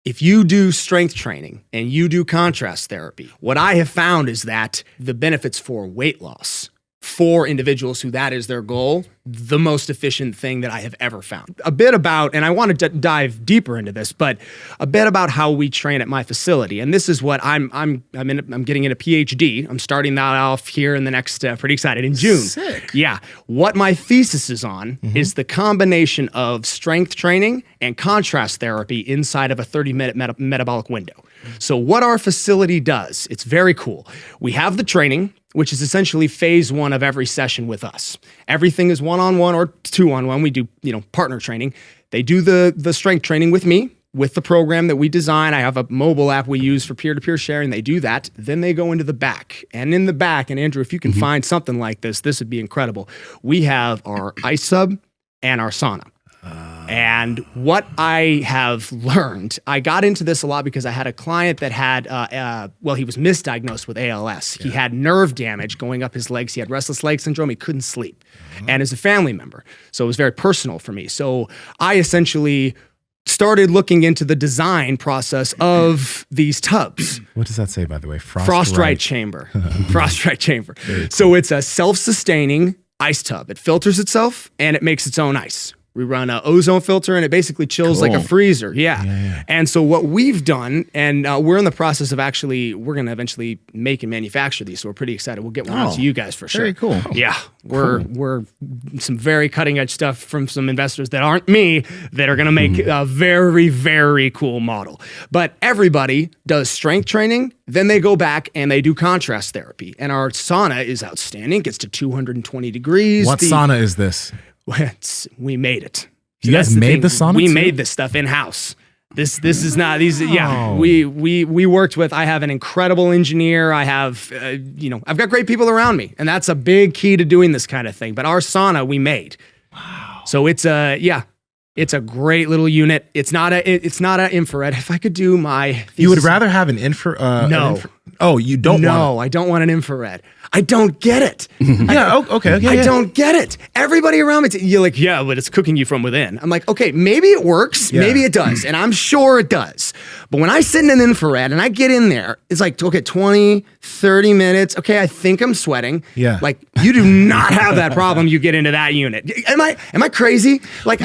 If you do strength training and you do contrast therapy, what I have found is that the benefits for weight loss for individuals who that is their goal, the most efficient thing that I have ever found. A bit about, and I want to dive deeper into this, but a bit about how we train at my facility. And this is what I'm getting in a PhD. I'm starting that off here in the next, pretty excited, in June. Sick. Yeah. What my thesis is on is the combination of strength training and contrast therapy inside of a 30-minute metabolic window. So what our facility does, it's very cool. We have the training, which is essentially phase one of every session with us. Everything is one-on-one or two-on-one. We do, partner training. They do the strength training with me, with the program that we design. I have a mobile app we use for peer-to-peer sharing. They do that. Then they go into the back. And in the back, and Andrew, if you can find something like this would be incredible. We have our ice tub and our sauna. And what I have learned, I got into this a lot because I had a client that had, he was misdiagnosed with ALS. Yeah. He had nerve damage going up his legs. He had restless leg syndrome. He couldn't sleep. And as a family member, so it was very personal for me. So I essentially started looking into the design process of these tubs. What does that say, by the way? Frost-right chamber. Frost-right chamber. Cool. So it's a self-sustaining ice tub. It filters itself and it makes its own ice. We run an ozone filter and it basically chills like a freezer. Yeah. And so what we've done, and we're in the process of we're going to eventually make and manufacture these. So we're pretty excited. We'll get one out to you guys for sure. Very cool. Yeah. We're some very cutting edge stuff from some investors that aren't me that are going to make a very, very cool model. But everybody does strength training. Then they go back and they do contrast therapy. And our sauna is outstanding. Gets to 220 degrees. What sauna is this? We made it. You guys made the sauna? We made this stuff in-house. This is not these. Yeah, we worked with. I have an incredible engineer. I have I've got great people around me, and that's a big key to doing this kind of thing. But our sauna we made. Wow. So it's a great little unit. It's not a infrared. If I could do my thesis, you would rather have an infrared? No. Oh, you don't want it. I don't want an infrared. I don't get it. Okay. I don't get it. Everybody around me, you're like, yeah, but it's cooking you from within. I'm like, okay, maybe it works. Yeah. Maybe it does. And I'm sure it does. But when I sit in an infrared and I get in there, it's like, okay, 20, 30 minutes. Okay, I think I'm sweating. Yeah. Like, you do not have that problem. You get into that unit. Am I crazy? Like,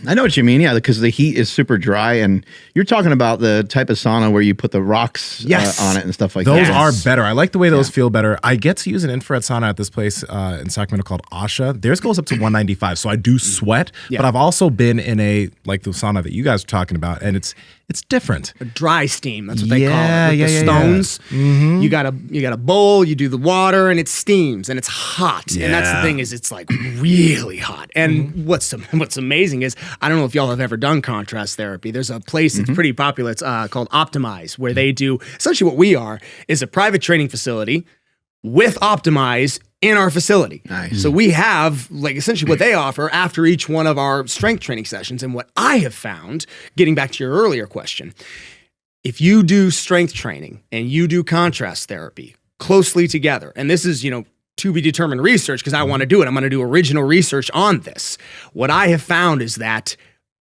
I know what you mean. Yeah, because the heat is super dry. And you're talking about the type of sauna where you put the rocks on it and stuff like that. Those are better. I like the way those feel better. I get to use an infrared sauna at this place in Sacramento called Asha. Theirs goes up to 195, so I do sweat. But I've also been in a like the sauna that you guys are talking about, and it's different. A dry steam. That's what they call it. With the stones. Mm-hmm. You got a bowl. You do the water, and it steams, and it's hot. And that's the thing is, it's like really hot. And what's amazing is, I don't know if y'all have ever done contrast therapy. There's a place that's pretty popular. It's called Optimize, where they do essentially what we are is a private training facility with Optimize in our facility. Nice. So we have like essentially what they offer after each one of our strength training sessions. And what I have found, getting back to your earlier question, if you do strength training and you do contrast therapy closely together, and this is, to be determined research because I want to do it. I'm going to do original research on this. What I have found is that,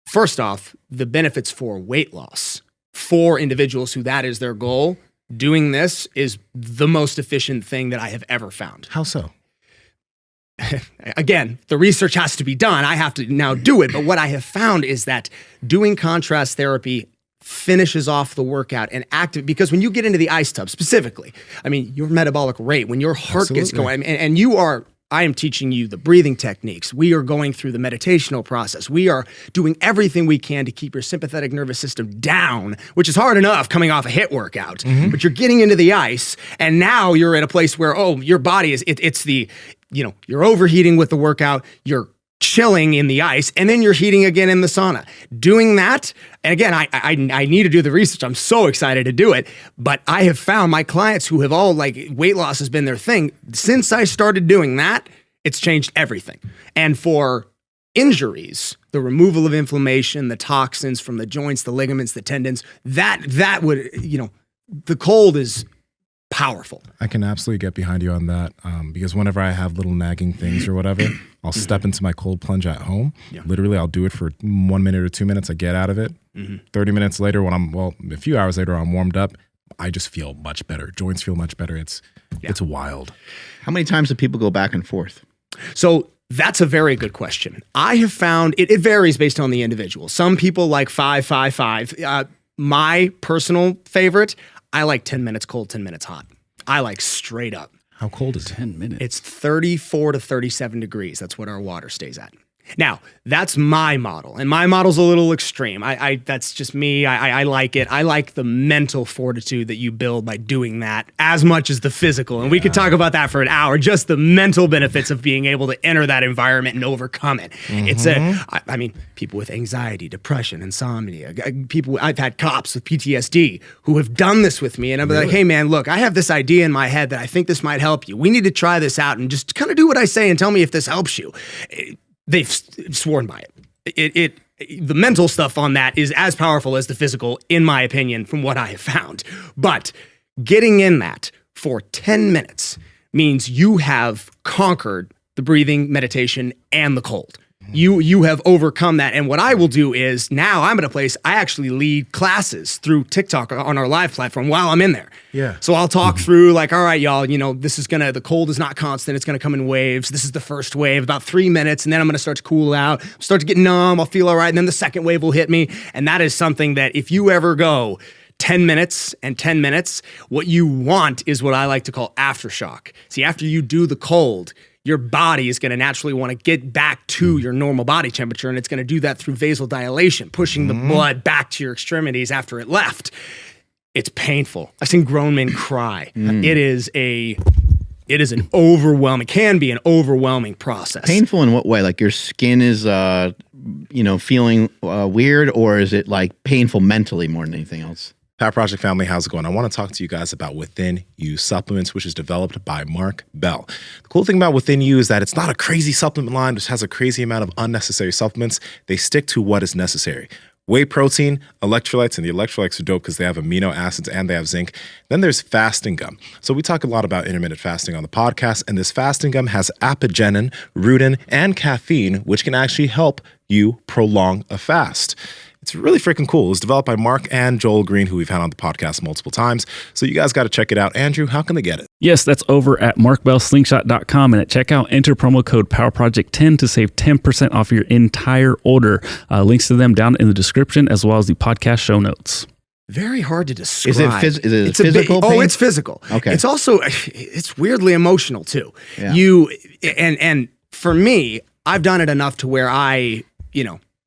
first off, the benefits for weight loss for individuals who that is their goal, doing this is the most efficient thing that I have ever found. How so? Again, the research has to be done. I have to now do it. But what I have found is that doing contrast therapy finishes off the workout and because when you get into the ice tub specifically, I mean, your metabolic rate, when your heart gets going, and I am teaching you the breathing techniques. We are going through the meditational process. We are doing everything we can to keep your sympathetic nervous system down, which is hard enough coming off a HIIT workout. But you're getting into the ice, and now you're at a place where, your body is, you're overheating with the workout, you're chilling in the ice, and then you're heating again in the sauna. Doing that, and again, I need to do the research. I'm so excited to do it, but I have found my clients who have all weight loss has been their thing. Since I started doing that, it's changed everything. And for injuries, the removal of inflammation, the toxins from the joints, the ligaments, the tendons, that would, the cold is powerful. I can absolutely get behind you on that because whenever I have little nagging things or whatever, I'll step into my cold plunge at home. Yeah. Literally, I'll do it for 1 minute or 2 minutes. I get out of it. 30 minutes later, a few hours later, I'm warmed up. I just feel much better. Joints feel much better. It's wild. How many times do people go back and forth? So that's a very good question. I have found it varies based on the individual. Some people like 5, 5, 5. My personal favorite, I like 10 minutes cold, 10 minutes hot. I like straight up. How cold is it? 10 minutes. It's 34 to 37 degrees. That's what our water stays at. Now, that's my model, and my model's a little extreme. That's just me. I like it. I like the mental fortitude that you build by doing that as much as the physical. And we could talk about that for an hour, just the mental benefits of being able to enter that environment and overcome it. It's people with anxiety, depression, insomnia, I've had cops with PTSD who have done this with me. And I'm like, hey man, look, I have this idea in my head that I think this might help you. We need to try this out and just kind of do what I say and tell me if this helps you. They've sworn by it. The mental stuff on that is as powerful as the physical, in my opinion, from what I have found. But getting in that for 10 minutes means you have conquered the breathing, meditation, and the cold. You have overcome that. And what I will do is now I'm at a place I actually lead classes through TikTok on our live platform while I'm in there. Yeah. So I'll talk through like, all right, y'all, the cold is not constant. It's going to come in waves. This is the first wave, about 3 minutes. And then I'm going to start to cool out, start to get numb. I'll feel all right. And then the second wave will hit me. And that is something that if you ever go 10 minutes and 10 minutes, what you want is what I like to call aftershock. See, after you do the cold, your body is going to naturally want to get back to your normal body temperature, and it's going to do that through vasodilation, pushing the blood back to your extremities after it left. It's painful. I've seen grown men cry. It is an overwhelming, can be an overwhelming process. Painful in what way? Like your skin is, feeling weird, or is it like painful mentally more than anything else? Power Project family, how's it going? I want to talk to you guys about Within You Supplements, which is developed by Mark Bell. The cool thing about Within You is that it's not a crazy supplement line, which has a crazy amount of unnecessary supplements. They stick to what is necessary. Whey protein, electrolytes, and the electrolytes are dope because they have amino acids and they have zinc. Then there's fasting gum. So we talk a lot about intermittent fasting on the podcast, and this fasting gum has apigenin, rutin, and caffeine, which can actually help you prolong a fast. It's really freaking cool. It's developed by Mark and Joel Green, who we've had on the podcast multiple times. So you guys got to check it out. Andrew, how can they get it? Yes, that's over at markbellslingshot.com. And at checkout, enter promo code PowerProject10 to save 10% off your entire order. Links to them down in the description, as well as the podcast show notes. Very hard to describe. Is it physical pain? Oh, it's physical. Okay. It's also, it's weirdly emotional too. Yeah. And for me, I've done it enough to where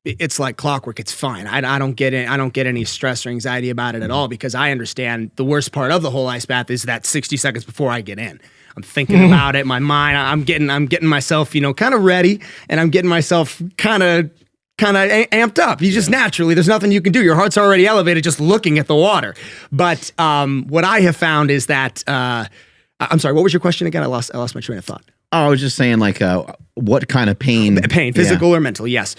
it's like clockwork. It's fine. I don't get any stress or anxiety about it at all, because I understand the worst part of the whole ice bath is that 60 seconds before I get in. I'm thinking about it. My mind, I'm getting myself, kind of ready, and I'm getting myself kind of amped up. You just naturally, there's nothing you can do. Your heart's already elevated just looking at the water. But what I have found is that, I'm sorry, what was your question again? I lost my train of thought. Oh, I was just saying, like, what kind of pain? Pain, physical or mental, yes.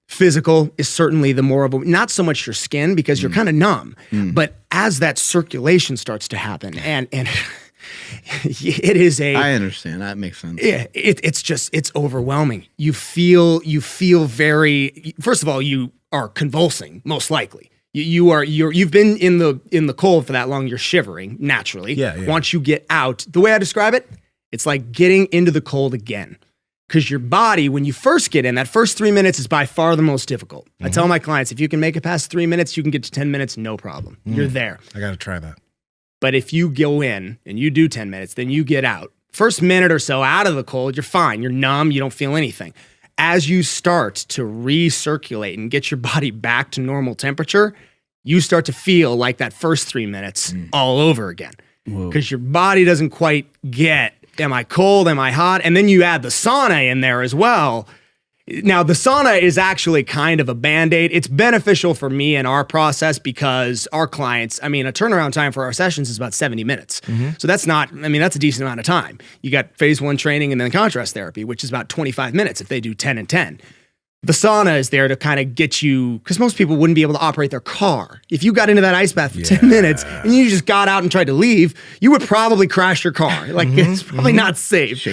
Physical is certainly the more of a, not so much your skin, because you're kind of numb, but as that circulation starts to happen, and it is I understand. That makes sense. Yeah, it's overwhelming. You feel very, first of all, you are convulsing, most likely. You've been in the cold for that long, you're shivering naturally. Yeah. Once you get out, the way I describe it, it's like getting into the cold again. Because your body, when you first get in, that first 3 minutes is by far the most difficult. I tell my clients, if you can make it past 3 minutes, you can get to 10 minutes, no problem. You're there. I got to try that. But if you go in and you do 10 minutes, then you get out. First minute or so out of the cold, you're fine. You're numb. You don't feel anything. As you start to recirculate and get your body back to normal temperature, you start to feel like that first 3 minutes all over again. Because your body doesn't quite get, am I cold? Am I hot? And then you add the sauna in there as well. Now, the sauna is actually kind of a Band-Aid. It's beneficial for me in our process because our clients, a turnaround time for our sessions is about 70 minutes. So that's that's a decent amount of time. You got phase 1 training and then contrast therapy, which is about 25 minutes if they do 10 and 10. The sauna is there to kind of get you, because most people wouldn't be able to operate their car. If you got into that ice bath for 10 minutes and you just got out and tried to leave, you would probably crash your car. Like it's probably not safe.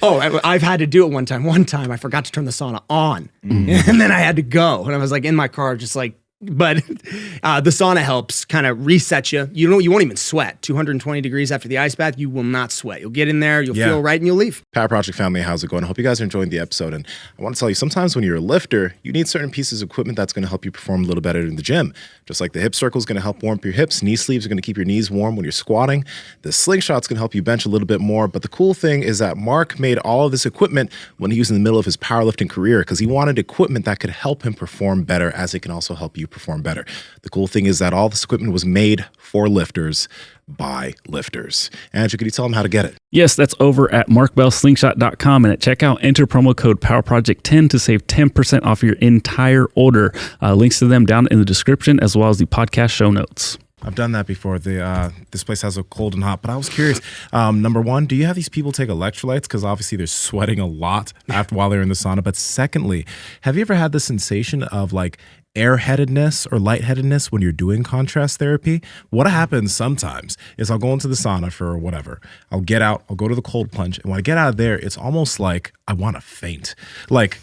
Oh, I've had to do it one time. One time I forgot to turn the sauna on and then I had to go. And I was like in my car just like, but the sauna helps kind of reset you. You won't even sweat. 220 degrees after the ice bath, you will not sweat. You'll get in there, you'll feel right, and you'll leave. Power Project family, how's it going? I hope you guys are enjoying the episode. And I want to tell you, sometimes when you're a lifter, you need certain pieces of equipment that's going to help you perform a little better in the gym. Just like the hip circle is going to help warm up your hips, knee sleeves are going to keep your knees warm when you're squatting. The slingshot's going to help you bench a little bit more. But the cool thing is that Mark made all of this equipment when he was in the middle of his powerlifting career because he wanted equipment that could help him perform better as it can also help you perform better. The cool thing is that all this equipment was made for lifters by lifters. Andrew, could you tell them how to get it? Yes, that's over at markbellslingshot.com, and at checkout, enter promo code PowerProject10 to save 10% off your entire order. Links to them down in the description as well as the podcast show notes. I've done that before. This place has a cold and hot, but I was curious. Number one, do you have these people take electrolytes? Because obviously they're sweating a lot while they're in the sauna. But secondly, have you ever had the sensation of like airheadedness or lightheadedness when you're doing contrast therapy? What happens sometimes is I'll go into the sauna for whatever. I'll get out, I'll go to the cold plunge. And when I get out of there, it's almost like I want to faint. Like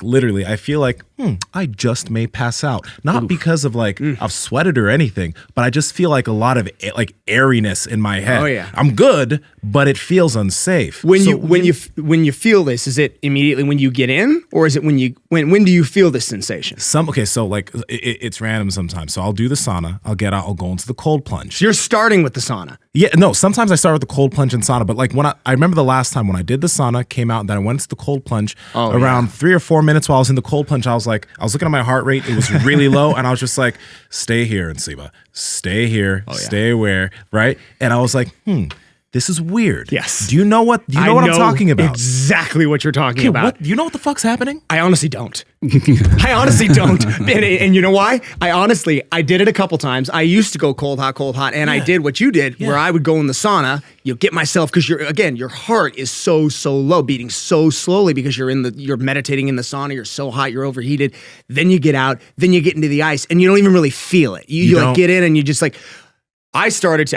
literally, I feel like, I just may pass out. Not because of like I've sweated or anything, but I just feel like a lot of like airiness in my head. Oh yeah, I'm good, but it feels unsafe. When you feel this, is it immediately when you get in, or is it when do you feel this sensation? So like it's random sometimes. So I'll do the sauna, I'll get out, I'll go into the cold plunge. So you're starting with the sauna. Yeah, no, sometimes I start with the cold plunge and sauna, but like when I remember the last time when I did the sauna, came out, and then I went to the cold plunge around 3 or 4 minutes while I was in the cold plunge, I was looking at my heart rate, it was really low, and I was just like, stay here, Nsima, stay here, stay where, right? And I was like, this is weird. Yes. Do you know what I'm talking about? Exactly what you're talking about. Do you know what the fuck's happening? I honestly don't. I honestly don't. And you know why? I did it a couple times. I used to go cold, hot, and I did what you did, where I would go in the sauna, get myself, because your heart is so low, beating so slowly because you're meditating in the sauna, you're so hot, you're overheated. Then you get out, then you get into the ice, and you don't even really feel it. You like get in and you just like, I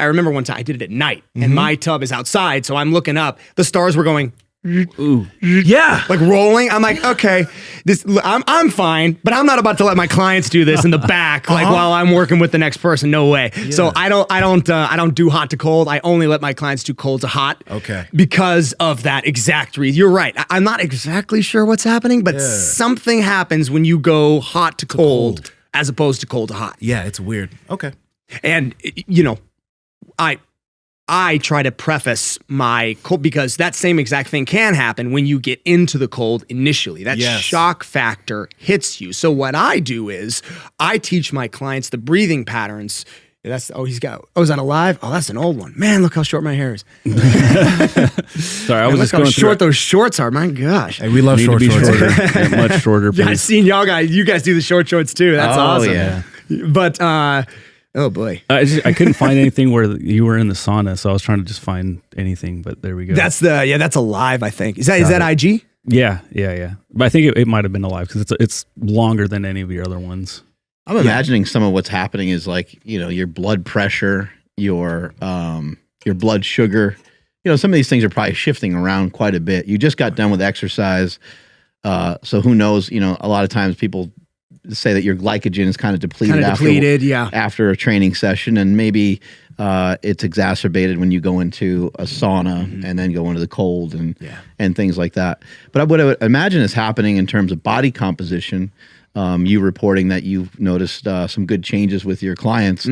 remember one time I did it at night and my tub is outside. So I'm looking up, the stars were going, ooh, yeah, like rolling. I'm like, okay, I'm fine, but I'm not about to let my clients do this in the back, like while I'm working with the next person. No way. Yeah. So I don't do hot to cold. I only let my clients do cold to hot. Okay. Because of that exact reason. You're right. I'm not exactly sure what's happening, but something happens when you go hot to cold as opposed to cold to hot. Yeah, it's weird. Okay. And, I try to preface my cold because that same exact thing can happen when you get into the cold initially. That shock factor hits you. So what I do is I teach my clients the breathing patterns. Is that alive? Oh, that's an old one. Man, look how short my hair is. Sorry, I was just going how short those shorts are. My gosh. Hey, we love short shorts. Yeah, much shorter. Yeah, I've seen you guys do the short shorts too. That's awesome. Yeah. But, oh boy. I couldn't find anything where you were in the sauna, so I was trying to just find anything, but there we go. That's alive, I think. Is that IG? Yeah. But I think it might have been alive because it's longer than any of your other ones. I'm imagining some of what's happening is like, your blood pressure, your blood sugar. Some of these things are probably shifting around quite a bit. You just got done with exercise. So who knows, a lot of times people say that your glycogen is kind of depleted after a training session, and maybe it's exacerbated when you go into a sauna and then go into the cold and things like that. But what I would imagine is happening in terms of body composition, you reporting that you've noticed some good changes with your clients.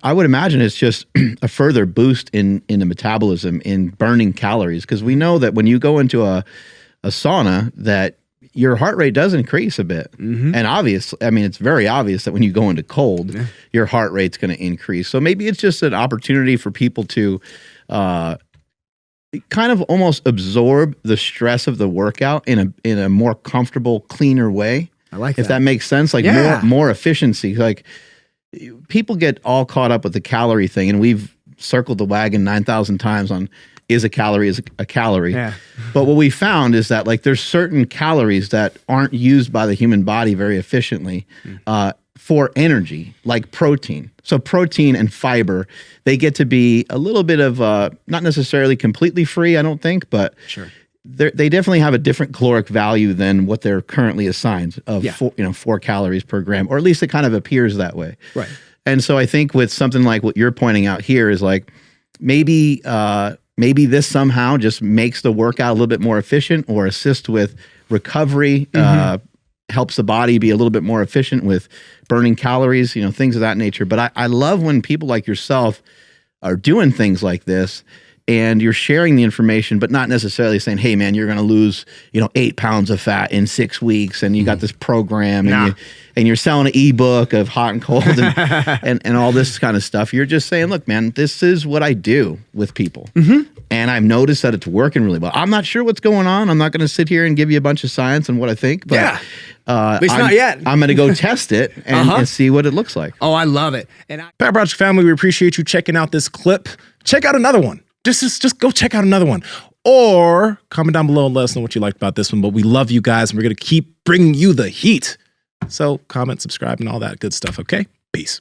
I would imagine it's just a further boost in the metabolism, in burning calories, because we know that when you go into a sauna that your heart rate does increase a bit. And it's very obvious that when you go into cold, your heart rate's going to increase. So maybe it's just an opportunity for people to kind of almost absorb the stress of the workout in a more comfortable, cleaner way. I like that. If that makes sense, like more efficiency. Like people get all caught up with the calorie thing, and we've circled the wagon 9,000 times on is a calorie is a calorie. Yeah. But what we found is that like there's certain calories that aren't used by the human body very efficiently for energy, like protein. So protein and fiber, they get to be a little bit of not necessarily completely free, I don't think, but Sure. they definitely have a different caloric value than what they're currently assigned of 4 calories per gram, or at least it kind of appears that way. Right. And so I think with something like what you're pointing out here is like maybe this somehow just makes the workout a little bit more efficient or assist with recovery, helps the body be a little bit more efficient with burning calories, things of that nature. But I love when people like yourself are doing things like this and you're sharing the information, but not necessarily saying, hey man, you're going to lose, 8 pounds of fat in 6 weeks. And you got this program and you're selling an ebook of hot and cold and all this kind of stuff. You're just saying, look, man, this is what I do with people. And I've noticed that it's working really well. I'm not sure what's going on. I'm not going to sit here and give you a bunch of science and what I think, but at least not yet. I'm going to go test it and see what it looks like. Oh, I love it. And Power Project family, we appreciate you checking out this clip. Check out another one. Just go check out another one. Or comment down below and let us know what you liked about this one. But we love you guys, and we're going to keep bringing you the heat. So comment, subscribe, and all that good stuff, okay? Peace.